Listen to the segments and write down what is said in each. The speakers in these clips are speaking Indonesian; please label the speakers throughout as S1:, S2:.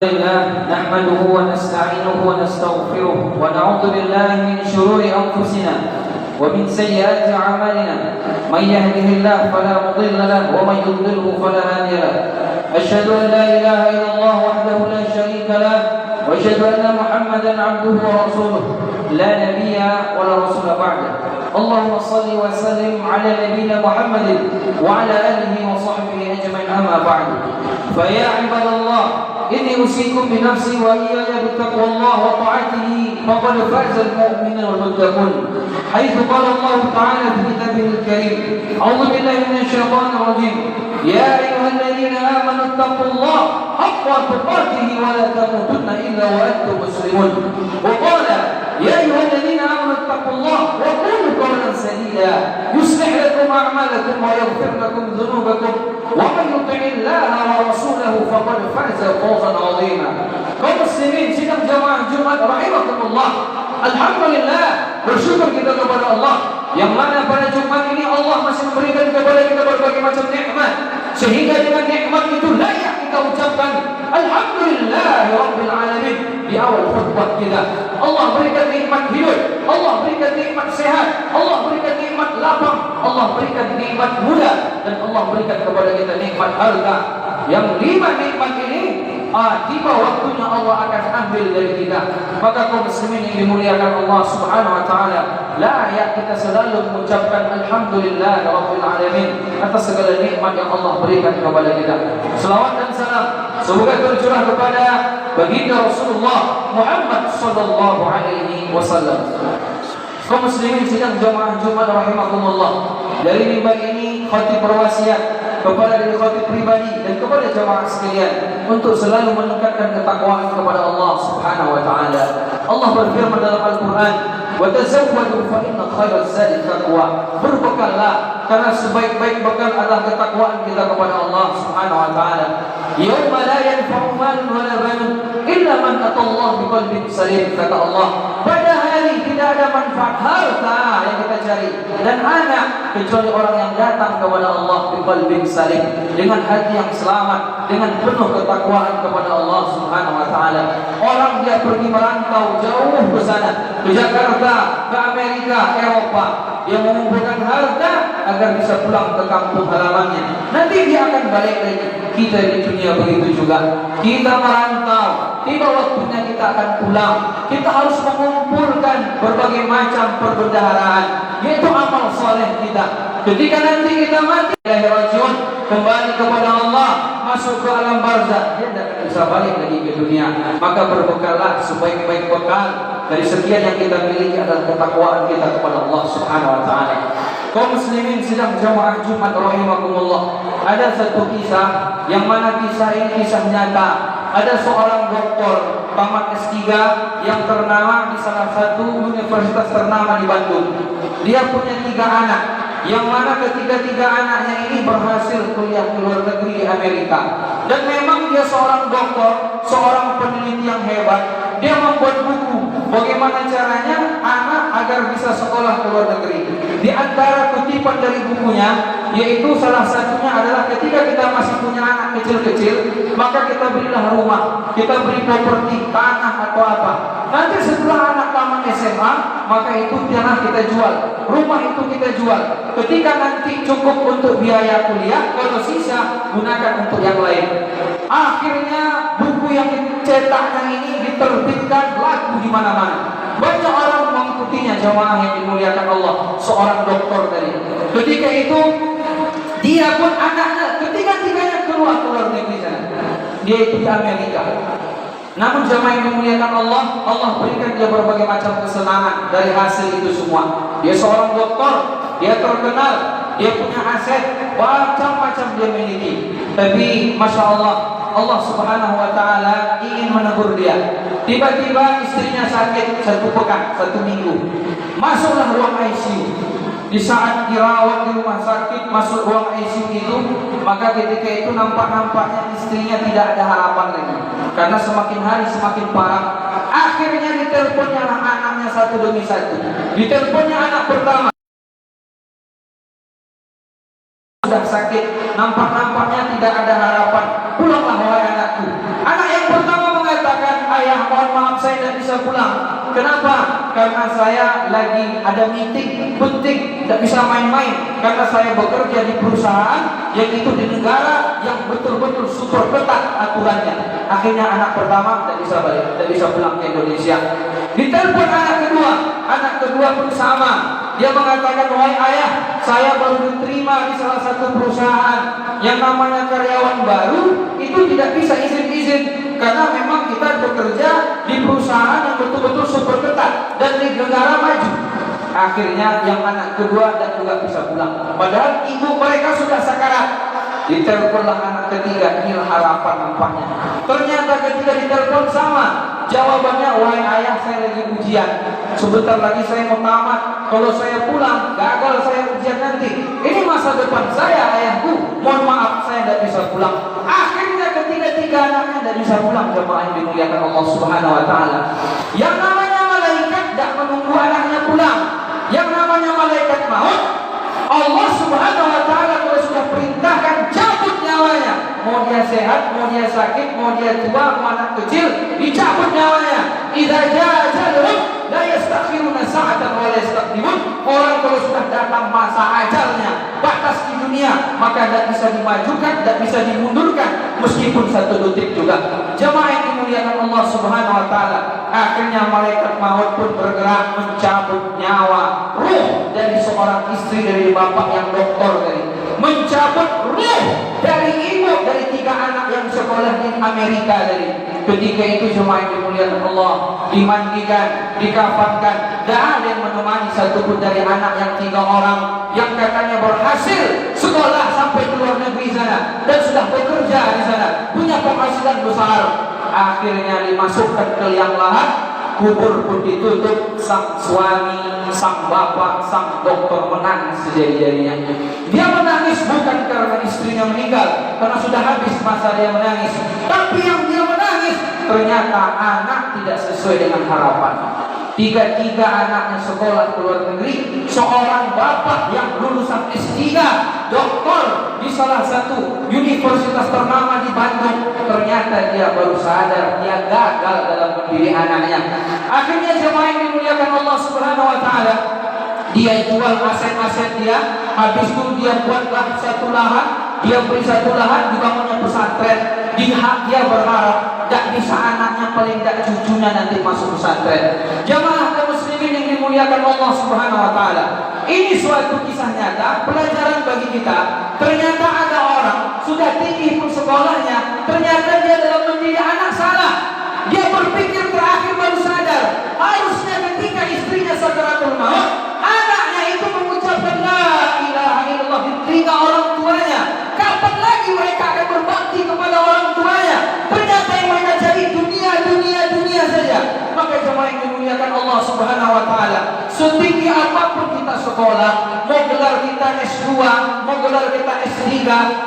S1: لله نحمده ونستعينه ونستغفره ونعوذ بالله من شرور أنفسنا ومن سيئات أعمالنا من يهده الله فلا مضل له ومن يضلله فلا هادي له أشهد أن لا إله إلا الله وحده لا شريك له وأشهد أن محمدا عبده ورسوله لا نبي ولا رسول بعده اللهم صل وسلم على نبينا محمد وعلى آله وصحبه أجمعين أما بعد فيا عباد الله إني أوصيكم بنفسي وإياي بتقوى الله وطاعته فقد فاز المؤمنون والمتقون حيث قال الله تعالى في كتابه الكريم أعوذ بالله من الشيطان الرجيم يا أيها الذين آمنوا اتقوا الله حق تقاته ولا تموتن إلا وأنتم مسلمون وقال يا أيها الذين آمنوا اتقوا الله وقولوا قولا سديدا يصلح لكم أعمالكم ويغفر لكم ذنوبكم ومن يطع الله ورسوله فقد فاز فوزا عظيما. Kaum muslimin sidang jamaah Jumat rahimakumullah. Alhamdulillah, bersyukur kita kepada Allah yang mana pada Jumat ini Allah masih memberikan kepada kita berbagai macam nikmat sehingga dengan nikmat itu layak kita ucapkan alhamdulillahirabbil alamin di awal khutbah kita. Allah berikan nikmat hidup, Allah berikan nikmat sehat, Allah berikan nikmat lapang, Allah berikan nikmat muda, dan Allah berikan kepada kita nikmat harta. Yang 5 nikmat ini tiba waktunya Allah akan ambil dari kita. Maka kaum muslimin yang dimuliakan Allah Subhanahu wa taala, layak kita selalu mengucapkan alhamdulillah rabbil alamin atas segala nikmat yang Allah berikan kepada kita. Selawat dan salam semoga tercurah kepada baginda Rasulullah Muhammad sallallahu alaihi wasallam. Kaum muslimin sidang jamaah Jumat rahimakumullah, dari mimbar ini khatib berwasiat kepada diri khatib pribadi dan kepada jamaah sekalian untuk selalu meningkatkan ketakwaan kepada Allah Subhanahu wa taala. Allah berfirman dalam Al-Qur'an, "Wa tazawwadu fa inna khairaz zadi taqwa." Berbekallah karena sebaik-baik bekal adalah ketakwaan kita kepada Allah Subhanahu wa taala. Yauma la yanfa'u malun wa la banun illa man atallaha biqalbin salim, kata Allah. Pada hari tidak ada manfaat harta yang kita cari dan anak kecuali orang yang datang kepada Allah biqalbin salim, dengan hati yang selamat, dengan penuh ketakwaan kepada Allah Subhanahu wa taala. Orang dia pergi merantau jauh ke sana, ke Jakarta, ke Amerika, Eropa, dia mengumpulkan harta agar bisa pulang ke kampung halamannya. Nanti dia akan balik lagi. Kita di dunia begitu juga. Kita merantau, tiba waktunya kita akan pulang. Kita harus mengumpulkan berbagai macam perbendaharaan, yaitu amal soleh kita. Ketika nanti kita mati, rajiun, kembali kepada Allah, masuk ke alam barzakh, dia tidak akan bisa balik lagi ke dunia. Maka berbekallah sebaik-baik bekal dari sekian yang kita miliki adalah ketakwaan kita kepada Allah Subhanahu wa taala. Kaum muslimin sidang jamaah Jumat rahimakumullah, ada satu kisah yang mana kisah ini kisah nyata. Ada seorang doktor tamat S3 yang ternama di salah satu universitas ternama di Bandung. Dia punya 3 anak, yang mana ketiga-tiga anaknya ini berhasil kuliah ke luar negeri di Amerika. Dan memang dia seorang doktor, seorang peneliti yang hebat. Dia membuat buku bagaimana caranya anak agar bisa sekolah ke luar negeri. Di antara kutipan dari bukunya, yaitu salah satunya adalah ketika kita masih punya anak kecil-kecil, maka kita berilah rumah, kita beri properti, tanah atau apa. Nanti setelah anak tamat SMA, maka itu tanah kita jual, rumah itu kita jual. Ketika nanti cukup untuk biaya kuliah, kalau sisa gunakan untuk yang lain. Akhirnya buku yang dicetaknya ini diterbitkan laku di mana-mana. Banyak orang mengikutinya, jamaah yang dimuliakan Allah. Seorang dokter tadi. Ketika itu dia pun anaknya ketiga-tiganya keluar negeri sana. Dia itu di Amerika. Namun jamaah yang dimuliakan Allah, Allah berikan dia berbagai macam kesenangan dari hasil itu semua. Dia seorang dokter, dia terkenal, dia punya aset, macam-macam dia miliki. Tapi Masya Allah, Allah Subhanahu wa taala ingin menegur dia. Tiba-tiba istrinya sakit 1 pekan, 1 minggu. Masuklah ruang ICU. Di saat dirawat di rumah sakit, masuk ruang ICU itu, maka ketika itu nampaknya istrinya tidak ada harapan lagi. Karena semakin hari semakin parah. Akhirnya diteleponnya anaknya satu demi satu. Diteleponnya anak pertama. Sudah sakit, nampaknya tidak ada harapan. Pulanglah wahai anakku. Anak yang pertama mohon maaf saya tidak bisa pulang. Kenapa? Karena saya lagi ada meeting penting, tidak bisa main-main. Karena saya bekerja di perusahaan yang itu di negara yang betul-betul super ketat aturannya. Akhirnya anak pertama tidak bisa balik, tidak bisa pulang ke Indonesia. Ditelepon anak kedua pun sama. Dia mengatakan, wahai ayah, saya baru diterima di salah satu perusahaan yang namanya karyawan baru, itu tidak bisa izin-izin karena memang kita bekerja di perusahaan yang betul-betul super ketat dan di negara maju. Akhirnya yang anak kedua dan juga bisa pulang. Padahal ibu mereka sudah sakarat. Diteleponlah anak ketiga, inilah harapan nampaknya. Ternyata ketika ditelepon sama jawabannya, wahai ayah, saya lagi ujian. Sebentar lagi saya mau tamat. Kalau saya pulang, gagal saya ujian nanti. Ini masa depan saya, ayahku. Mohon maaf, saya tidak bisa pulang. Akhirnya ketiga anaknya tidak bisa pulang. Jemaah yang dimuliakan Allah Subhanahu Wa Taala. Yang namanya malaikat tidak menunggu anaknya pulang. Yang namanya malaikat maut, Allah Subhanahu Wa Taala kalau sudah perintahkan cabut nyawanya. Mau dia sehat, mau dia sakit, mau dia tua, mau anak kecil, dicabut nyawanya. Idza jaa ajaluhum la yastakhiruna sa'atan wa la yastaqdimun. Orang kalau sudah datang masa ajalnya, batas di dunia, maka tidak bisa dimajukan, tidak bisa dimundurkan meskipun satu detik juga. Jemaah yang dimuliakan Allah Subhanahu Wa Taala, akhirnya malaikat maut pun bergerak mencabut nyawa ruh dari seorang istri dari bapak yang doktor tadi, mencabut ruh dari ibu dari 3 anak yang sekolah di Amerika tadi. Ketika itu jemaah yang dimuliakan Allah, dimandikan, dikafankan, tidak ada yang menemani satupun dari anak yang 3 orang yang katanya berhasil sekolah sampai ke luar negeri sana dan sudah bekerja di sana, punya penghasilan besar. Akhirnya dimasukkan ke liang lahat, kubur pun ditutup. Sang suami, sang bapak, sang dokter menangis sejadi-jadinya. Dia menangis bukan karena istrinya meninggal, karena sudah habis masa dia menangis. Tapi yang dia menangis, ternyata anak tidak sesuai dengan harapan. 3 anaknya sekolah ke luar negeri. Seorang bapak yang lulusan S3 doktor di salah satu universitas ternama di Bandung, ternyata dia baru sadar dia gagal dalam mendidik anaknya. Akhirnya jemaah yang dimuliakan Allah Subhanahu Wa Taala, dia jual aset-aset dia. Habis itu dia buatlah satu lahan, dia beri satu lahan, dibangunnya pesantren. Dia berharap tidak bisa anaknya, paling tidak cucunya nanti masuk pesantren. Jamaah kaum muslimin yang dimuliakan Allah Subhanahu Wa Taala, ini suatu kisah nyata, pelajaran bagi kita. Ternyata ada orang sudah tinggi pun sekolahnya, ternyata dia dalam mendidik anak salah. Dia berpikir terakhir baru sadar, harusnya ketika istrinya sakaratul maut, anaknya itu mengucapkan la ilaha illallah di telinga orang tuanya. Kapan lagi mereka akan berbakti kepada orang tuanya? Ternyata yang mereka cari dunia saja. Maka jemaah yang dimuliakan Allah Subhanahu Wa Taala, setinggi apapun kita sekolah, mau gelar kita S2, mau gelar kita S3,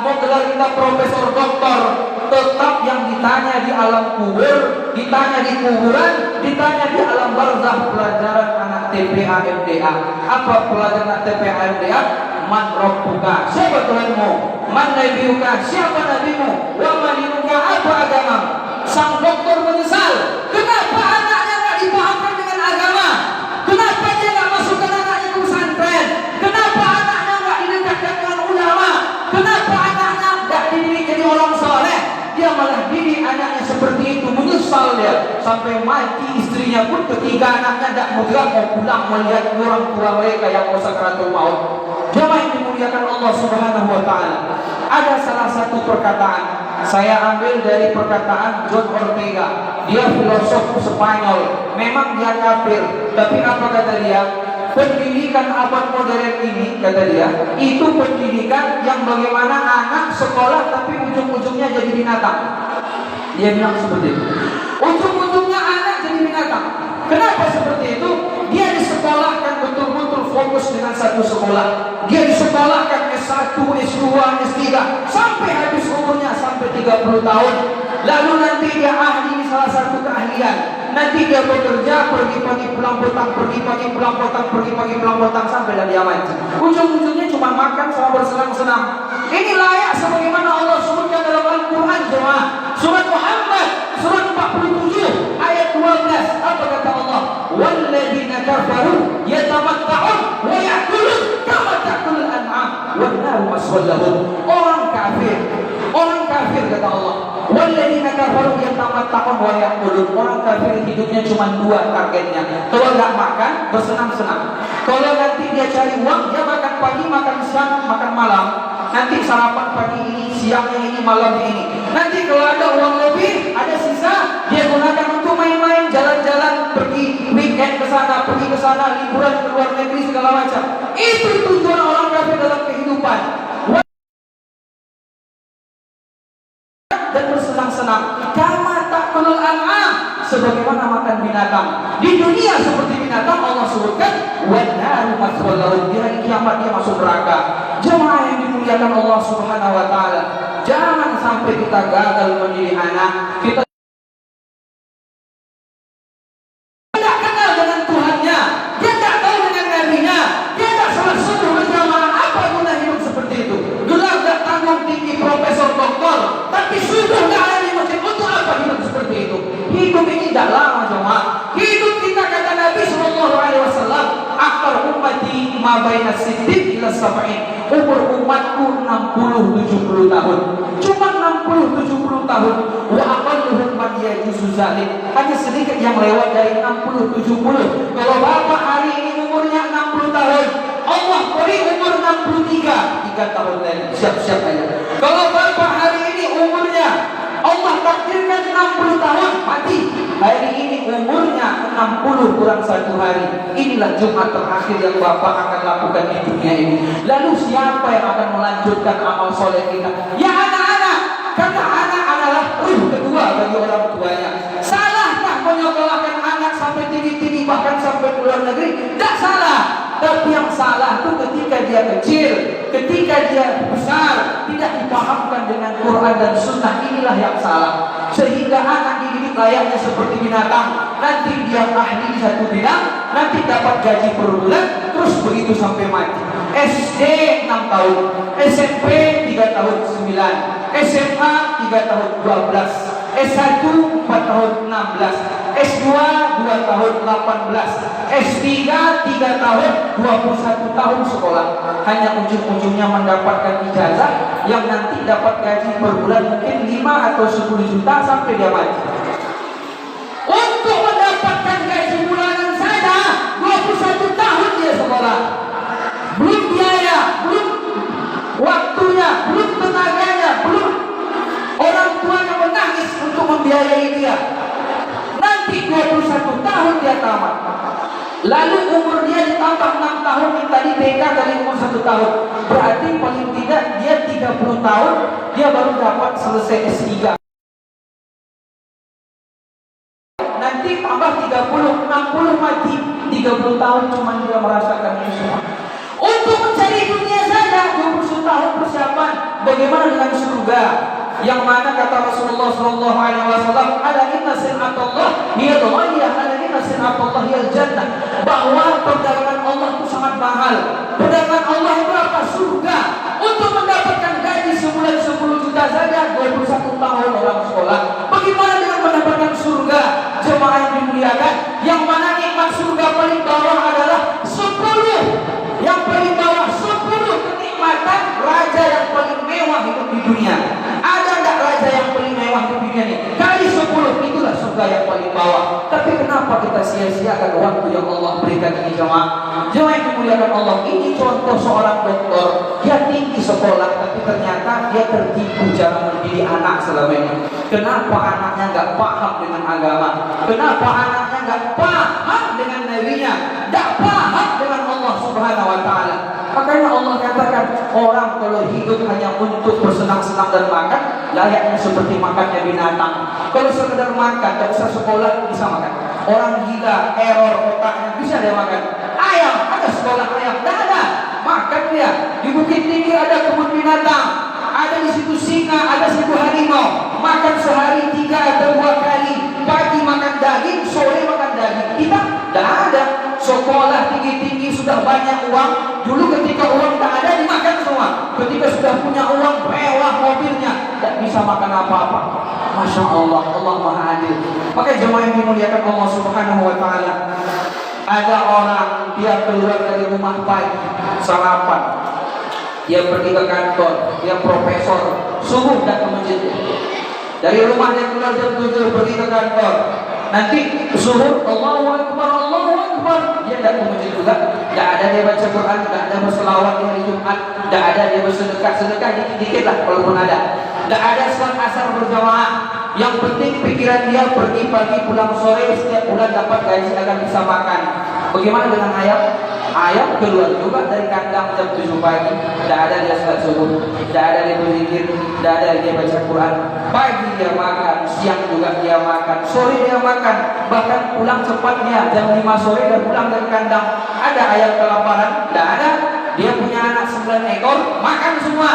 S1: mau gelar kita profesor doktor, tetap yang ditanya di alam kubur, ditanya di kuburan, ditanya di alam barzakh pelajaran anak TPA MDA. Apa pelajaran anak TPA MDA? Man rabbuka, siapa Tuhanmu? Man nabiyuka, siapa nabimu? Wa madinuka, apa agamamu? Sang doktor menyesal, kenapa anaknya tidak dipahamkan dengan agama? Kenapa dia tidak masukkan anaknya ke pesantren? Kenapa anaknya tidak didekatkan dengan ulama? Kenapa anaknya tidak dididik jadi orang soleh? Dia malah didik anaknya seperti itu. Menyesal dia sampai mati istrinya pun ketika anaknya tidak mau pulang melihat orang tua mereka yang mau sakaratul maut. Jemaah yang dimuliakan Allah Subhanahu Wa Taala, ada salah satu perkataan saya ambil dari perkataan John Ortega. Dia filosof Spanyol. Memang dia kafir, tapi apa kata dia? Pendidikan abad modern ini, kata dia, itu pendidikan yang bagaimana anak sekolah tapi ujung-ujungnya jadi binatang. Dia bilang seperti itu. Ujung-ujungnya anak jadi binatang. Kenapa seperti itu? Dia disekolahkan betul-betul fokus dengan satu sekolah. Dia disekolahkan S1, S2, S3 sampai habis umurnya, sampai 30 tahun. Lalu nanti dia ahli di salah satu keahlian. Nanti dia bekerja, pergi pagi pulang petang, pergi pagi pulang petang, pergi pagi pulang petang sampai dia mati. Ujung-ujungnya cuma makan sama bersenang-senang. Ini layak sebagaimana Allah sebutkan dalam Al-Quran, jemaah. Surat Muhammad, surat 47, ayat 12 walladzina kafaru yatamatta'un wa ya'kulun kama ta'kulul an'am wan naru maswal lahum. Orang kafir kata Allah, walladzina kafaru yatamatta'un wa ya'kulun. Orang kafir hidupnya cuma dua targetnya. Kalau enggak makan, bersenang-senang. Kalau nanti dia cari uang, dia makan pagi, makan siang, makan malam. Nanti sarapan pagi ini, siangnya ini, malamnya ini. Nanti kalau ada uang lebih, ada sisa, dia gunakan untuk main-main, jalan-jalan, pergi weekend ke sana, pergi ke sana, liburan ke luar negeri segala macam. Itu tujuan orang kafir dalam kehidupan. Dan bersenang-senang. Kama ta'kulul an'am, sebagaimana makan binatang. Di dunia seperti binatang, Allah sebutkan wan naru maswal lahum. Di hari kiamat dia masuk neraka. Jemaah yang dimuliakan Allah Subhanahu wa taala, jangan sampai kita gagal menjadi anak. Kita tidak kenal dengan Tuhannya, dia tidak tahu dengan nabinya, dia tidak salah subuh berjamaah. Apa guna hidup seperti itu? Gelar dan tanggung tinggi profesor doktor, tapi subuh tidak ada di masjid. Untuk apa hidup seperti itu? Hidup ini tidak lama jemaah. Hidup kita kata Nabi Sallallahu Alaihi Wasallam, akbar ummati ma baina siddiq ila sab'in. Umur umatku 60-70 tahun. Cuma 60-70 tahun. Wa aqalluhum man yajuzu zalik. Hanya sedikit yang lewat dari 60-70. Kalau bapak hari ini umurnya 60 tahun, Allah beri umur 63, 3 tahun lagi. Siap-siap aja. Kalau bapak hari ini umurnya Allah takdirkan 60 tahun, mati. Hari ini umurnya 60 kurang 1 hari. Inilah Jumat terakhir yang Bapak akan lakukan di dunia ini. Lalu siapa yang akan melanjutkan amal soleh kita? Ya anak-anak. Karena anak adalah ruh kedua bagi orang tuanya. Salahkah menyekolahkan anak sampai tinggi-tinggi, bahkan sampai ke luar negeri? Tidak salah. Tapi yang salah itu ketika dia kecil, ketika dia besar, tidak dipahamkan dengan Quran dan Sunnah. Inilah yang salah. Sehingga anak dididik layaknya seperti binatang. Nanti dia ahli di satu bidang, nanti dapat gaji per bulan, terus begitu sampai mati. SD 6 tahun, SMP 3 tahun 9, SMA 3 tahun 12, S1 4 tahun 16, S2 2 tahun 18, S3 3 tahun 21 tahun sekolah. Hanya ujung-ujungnya mendapatkan ijazah yang nanti dapat gaji per bulan mungkin 5 atau 10 juta sampai dia mati. Untuk mendapatkan gaji bulanan saja 21 tahun dia sekolah. Belum biaya, belum waktunya, belum tenaganya, belum orang tuanya menangis untuk membiayai dia. Nanti 21 tahun dia tamat. Lalu umur dia ditambah 6 tahun yang tadi TK dari umur 1 tahun. Berarti paling tidak dia 30 tahun dia baru dapat selesai S3. Nanti tambah 30, 60 mati. 30 tahun cuma dia merasakan itu semua. Untuk mencari dunia saja 20 tahun persiapan. Bagaimana dengan surga? Yang mana kata Rasulullah Sallallahu Alaihi Wasallam, ala inna sin'atullah hiya al-ghaliyah, ala inna sin'atullah hiya al-jannah. Bahwa perdagangan Allah itu sangat mahal. Perdagangan Allah itu apa? Surga. Untuk mendapatkan gaji sebulan 10 juta saja 21 tahun orang sekolah. Bagaimana dengan mendapatkan surga? Jemaah yang dimuliakan, yang mana nikmat surga paling bawah adalah 10. Yang paling bawah 10 kenikmatan raja yang paling mewah hidup di dunia. Ada enggak raja yang paling mewah di dunia ini? Kali 10, itulah surga yang paling bawah. Tapi kenapa kita sia-siakan waktu yang Allah berikan ini jemaah? Jemaah yang dimuliakan Allah, ini contoh seorang dokter. Dia tinggi sekolah, tapi ternyata dia tertipu cara mendidik anak selama ini. Kenapa anaknya enggak paham dengan agama? Kenapa anaknya enggak paham dengan nabinya? Enggak paham dengan Allah Subhanahu wa taala. Makanya Allah katakan, orang kalau hidup hanya untuk bersenang-senang dan makan, layaknya seperti makannya binatang. Kalau sekedar makan, tak usah sekolah, bisa makan. Orang gila, error otaknya, bisa dia makan. Ayam, ada sekolah ayam, tak ada. Makan dia. Di Bukit Tinggi ada kebun binatang, ada di situ singa, ada situ harimau. Makan sehari 3 atau 2 kali. Pagi makan daging, sore makan daging. Kita tak ada. Sekolah tinggi-tinggi, sudah banyak uang. Dulu ketika uang tak ada, dimakan semua. Ketika sudah punya uang, mewah mobilnya, tak bisa makan apa-apa. Masya Allah, Allah Maha Adil. Maka jemaah yang dimuliakan Allah Subhanahu wa taala, Ada orang dia keluar dari rumah pagi, sarapan, dia pergi ke kantor, dia profesor, subuh dan ke masjid. Dari rumahnya keluar jam 7 pergi ke kantor, nanti subuh Allahu Akbar, Allahu Akbar, dia tidak ke masjid juga. Tidak ada dia baca Quran, tidak ada berselawat di hari Jumat, tidak ada dia bersedekah dikit-dikit lah walaupun ada. Tidak ada salat asar berjamaah. Yang penting pikiran dia pergi pagi pulang sore, setiap bulan dapat gaji agar bisa makan. Bagaimana dengan ayam? Ayam keluar juga dari kandang jam 7 pagi, tidak ada dia salat subuh, tidak ada dia berzikir, tidak ada dia baca Quran. Pagi dia makan, siang juga dia makan, sore dia makan, bahkan pulang cepatnya jam 5 sore dia pulang dari kandang. Ada ayam kelaparan? Tidak ada. Dia punya anak 9 ekor, makan semua.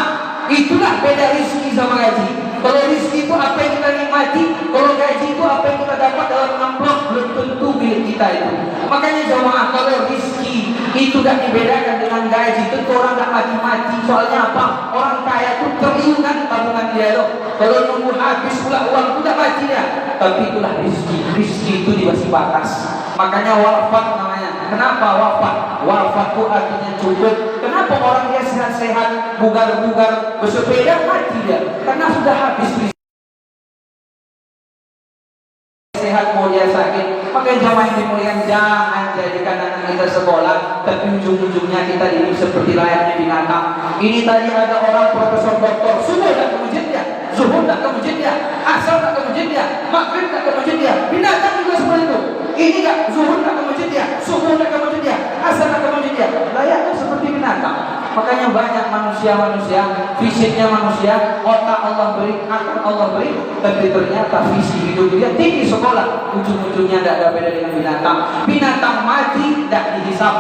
S1: Itulah beda rezeki sama gaji. Kalau rezeki itu apa yang kita nikmati, kalau gaji itu apa yang kita dapat dalam amplop, belum tentu milik kita itu. Makanya jemaah, kalau rezeki itu tidak dibedakan dengan gaji, tentu orang tidak mati-mati. Soalnya apa? Orang kaya itu triliunan tabungan dia loh. Kalau nunggu habis pula uang itu tidak mati dia. Tapi itulah rezeki. Rezeki itu dikasih batas. Makanya wafat namanya. Kenapa wafat? Wafat itu artinya cukup. Kenapa orang dia sehat-sehat, bugar-bugar, bersepeda mati dia? Karena sudah habis sehat, mau dia sakit. Makanya jamaah yang dimuliakan, jangan jadikan anak kita sekolah tapi ujung-ujungnya kita ini seperti layaknya binatang. Ini tadi ada orang profesor doktor, subuh tak ke masjid dia, zuhur tak ke masjid dia, asar tak ke masjid dia, maghrib tak ke masjid dia. Binatang juga seperti itu. Ini tak zuhur tak ke masjid dia, subuh tak ke masjid dia, asar tak ke masjid dia. Layaknya seperti binatang. Makanya banyak manusia-manusia, fisiknya manusia, otak Allah beri, akal Allah beri, tapi ternyata visi hidup dia tinggi sekolah, ujung-ujungnya tidak ada beda dengan binatang. Binatang mati tidak dihisap,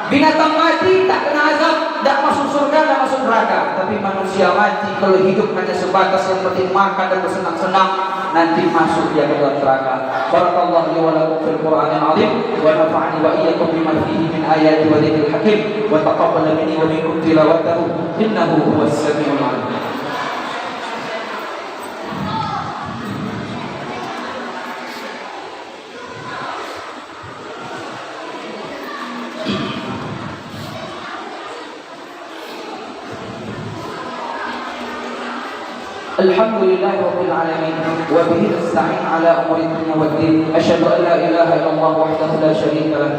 S1: binatang mati tak kena azab, tidak masuk surga, tidak masuk neraka. Tapi manusia mati kalau hidup hanya sebatas yang penting makan dan bersenang-senang, nanti masuk dia ke dalam neraka. Barakallahu li wa lakum fil Qur'anil azim wa nafa'ani wa iyyakum bima fihi min ayati wa dzikril hakim wa taqabbal minni wa minkum tilawatahu innahu huwas samiul alim. Alhamdulillah Rabbil Alamin wa bihi nasta'in ala umuri dunya waddin. Asyhadu an la ilaha illallah wahdahu la syarika lah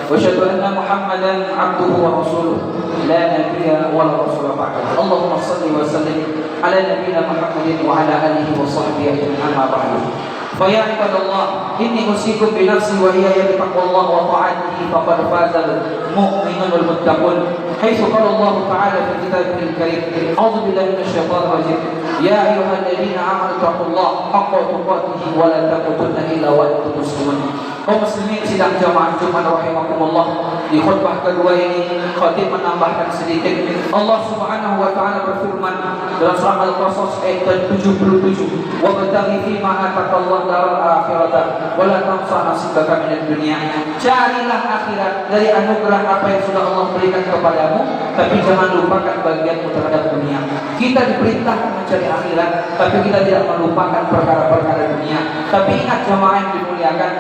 S1: wa asyhadu anna Muhammadan 'abduhu wa rasuluh la nabiyya wa la rasula ba'dahu. Allahumma shalli wa sallim ala nabiyyina Muhammadin wa ala alihi wa sahbihi ajma'in. Amma ba'du. Fa ya ibadallah, inni usikum bi nafsi wa hiya taqwallah wa ta'atihi faqad faza al-mu'minun wal muttaqun. Haitsu qala Allah ta'ala fi kitabihil karim, a'udzu billahi minasyaitonir rajim. Ya ayyuhalladzina amanu taqullaha haqqa tuqatih wa la tamutunna illa wa antum muslimun. Kaum muslimin sidang jamaah Jumat rahimakumullah, di khutbah kedua ini khatib menambahkan sedikit. Allah Subhanahu wa taala berfirman dalam surah Al-Qasas ayat 77, "Wa bataghi fi ma ataqallahu daral akhirata wa la tansa nasibaka minad dunya." Carilah akhirat dari anugerah apa yang sudah Allah berikan kepadamu, tapi jangan lupakan bagianmu terhadap dunia. Kita diperintah mencari akhirat, tapi kita tidak melupakan perkara-perkara dunia. Tapi ingat jamaah yang dimuliakan,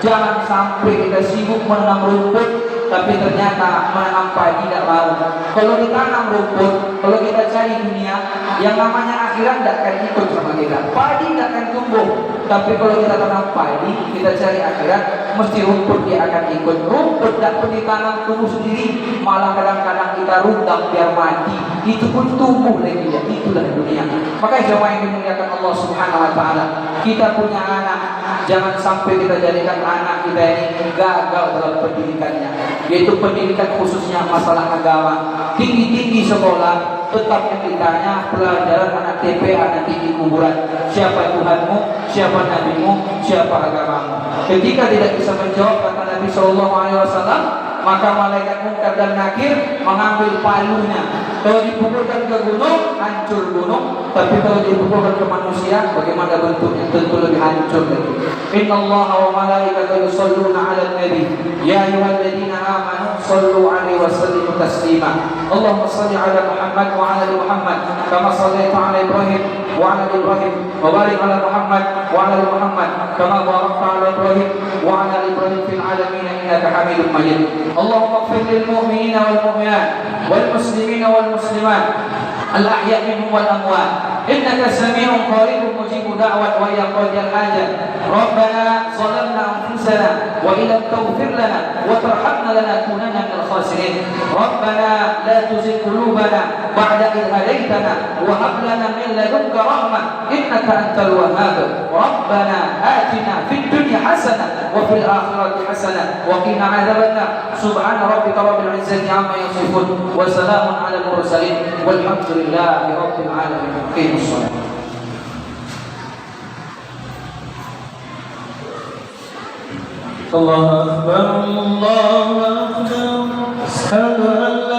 S1: jangan sampai kita sibuk menanam rumput, tapi ternyata menanam padi tidak mau. Kalau ditanam rumput, kalau kita cari dunia, yang namanya akhirat tidak akan ikut sama kita. Padi tidak akan tumbuh. Tapi kalau kita tanam padi, kita cari akhirat, mesti rumput dia akan ikut. Rumput tidak pun ditanam tumbuh sendiri, malah kadang-kadang kita rundang biar mati. Itu pun tumbuh lagi ya. Itulah dunia. Maka jemaah yang dimuliakan Allah Subhanahu Wa Taala, kita punya anak, jangan sampai kita jadikan anak kita ini gagal dalam pendidikannya, yaitu pendidikan khususnya masalah agama. Tinggi-tinggi sekolah, tetap yang ditanya pelajaran anak TP, anak tinggi kuburan. Siapa Tuhanmu, siapa Nabimu, siapa agamamu. Ketika tidak bisa menjawab kata Nabi Sallallahu Alaihi Wasallam, maka malaikat Munkar dan Nakir mengambil palunya. Kalau dipukulkan ke gunung, hancur gunung. Tapi kalau dipukulkan ke manusia, bagaimana bentuknya? Tentu lebih hancur lagi. Innallaha wa malaikatahu yusholluna 'alan nabi. Ya ayyuhalladzina amanu shallu 'alaihi wa sallimu taslima. Allahumma shalli 'ala Muhammad wa 'ala ali Muhammad kama shallaita 'ala Ibrahim wa 'ala ali Ibrahim wa barik 'ala Muhammad wa 'ala ali Muhammad kama barakta 'ala Ibrahim وعلى آل إبراهيم في العالمين إنك حميد مجيد. اللهم اغفر للمؤمنين والمؤمنات والمسلمين والمسلمات الأحياء منهم والأموات إنك سميع قريب مجيب دعوة ويا قاضي الحاجة. ربنا ظلمنا أنفسنا وإن لم تغفر لنا وترحمنا لنكونن من الخاسرين. ربنا لا تزغ قلوبنا بعد إذ هديتنا وهب لنا من لدنك رحمة إنك أنت الوهاب. ربنا آتنا في الدنيا حسنة وفي الآخرة حسنة وقنا عذاب النار. سبحان ربك رب العزة عما يصفون وسلام على المرسلين والحمد لله رب العالمين. قيموا الصلاة.
S2: الله أكبر الله أكبر أشهد أن لا